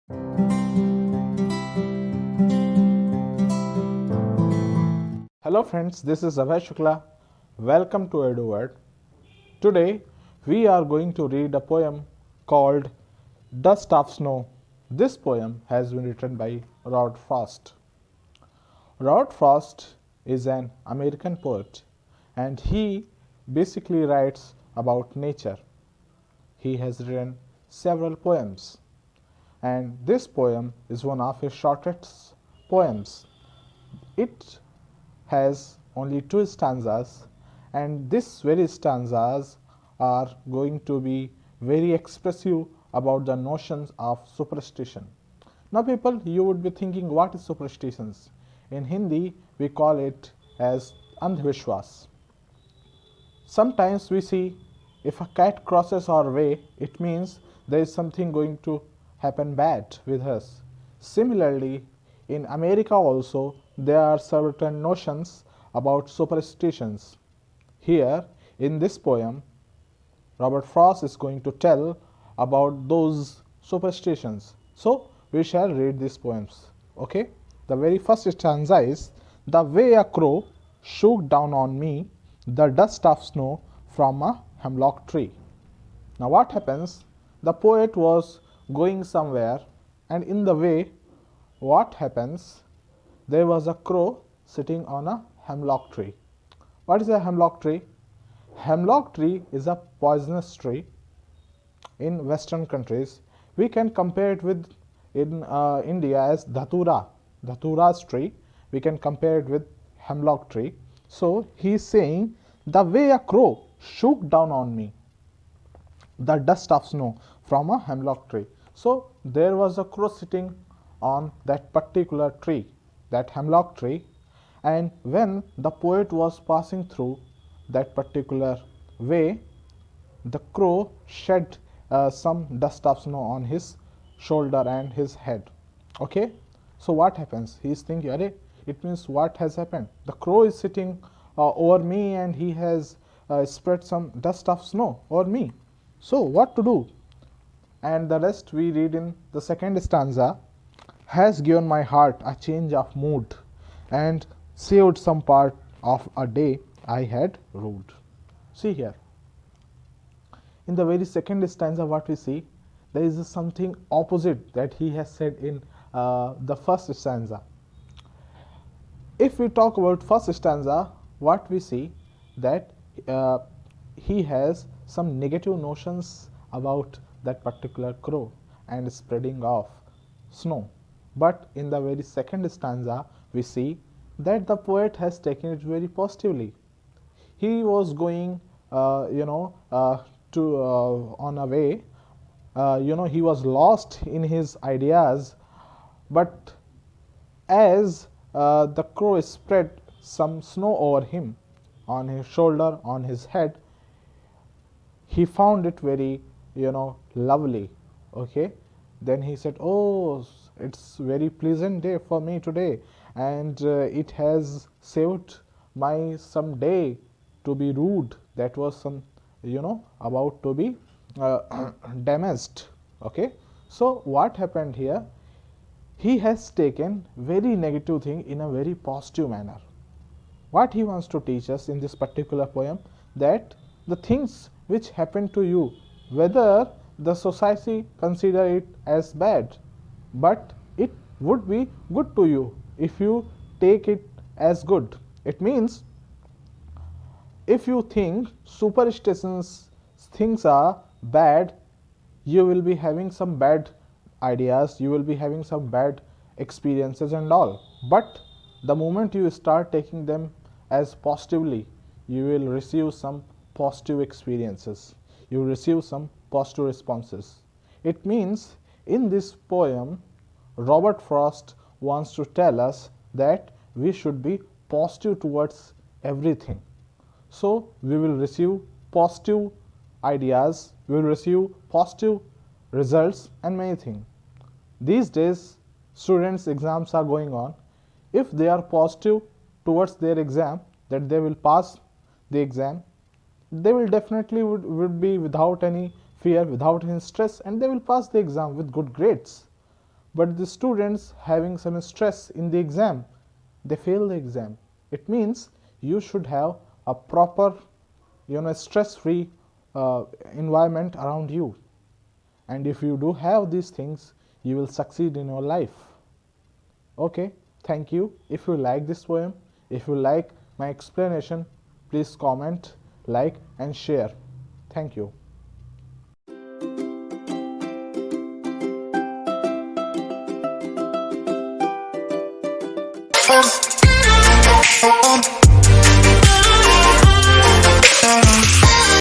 Hello friends, this is Abhay Shukla. Welcome to EDUWORLD. Today we are going to read a poem called Dust of Snow. This poem has been written by Robert Frost. Robert Frost is an American poet and he basically writes about nature. He has written several poems and this poem is one of his shortest poems. It has only 2 stanzas and these very stanzas are going to be very expressive about the notions of superstition. Now people, you would be thinking, what is superstitions? In Hindi we call it as andhvishwas. Sometimes we see if a cat crosses our way, it means there is something going to happen bad with us. Similarly, in America also there are certain notions about superstitions. Here in this poem, Robert Frost is going to tell about those superstitions. So we shall read these poems. Okay? The very first stanza is, the way a crow shook down on me the dust of snow from a hemlock tree. Now what happens? The poet was going somewhere and in the way, what happens? There was a crow sitting on a hemlock tree. What is a hemlock tree? Hemlock tree is a poisonous tree in Western countries. We can compare it with in India as Dhatura's tree. We can compare it with hemlock tree. So he is saying, the way a crow shook down on me the dust of snow from a hemlock tree. So there was a crow sitting on that particular tree, that hemlock tree, and when the poet was passing through that particular way, the crow shed some dust of snow on his shoulder and his head. Okay, so what happens? He is thinking, Arey, it means what has happened? The crow is sitting over me and he has spread some dust of snow over me. So what to do? And the rest we read in the second stanza. Has given my heart a change of mood and saved some part of a day I had ruled. See here. In the very second stanza, what we see, there is something opposite that he has said in the first stanza. If we talk about first stanza, what we see that he has some negative notions about that particular crow and spreading of snow. But in the very second stanza, we see that the poet has taken it very positively. He was going, on a way. He was lost in his ideas, but as the crow spread some snow over him, on his shoulder, on his head, he found it very, lovely. Okay. Then he said, oh, it's very pleasant day for me today and it has saved my some day to be rude, that was some about to be damaged. Okay, so what happened here? He has taken very negative thing in a very positive manner. What he wants to teach us in this particular poem, that the things which happen to you, whether the society consider it as bad, but it would be good to you if you take it as good. It means if you think superstitions things are bad, you will be having some bad ideas, you will be having some bad experiences and all. But the moment you start taking them as positively, you will receive some positive experiences, you will receive some positive responses. It means in this poem, Robert Frost wants to tell us that we should be positive towards everything. So we will receive positive ideas, we will receive positive results and many things. These days students' exams are going on. If they are positive towards their exam, that they will pass the exam, they will definitely would be without any fear, without any stress, and they will pass the exam with good grades. but the students having some stress in the exam, they fail the exam. It means you should have a proper, stress-free environment around you. And if you do have these things, you will succeed in your life. Okay, thank you. If you like this poem, if you like my explanation, please comment, like and share. Thank you.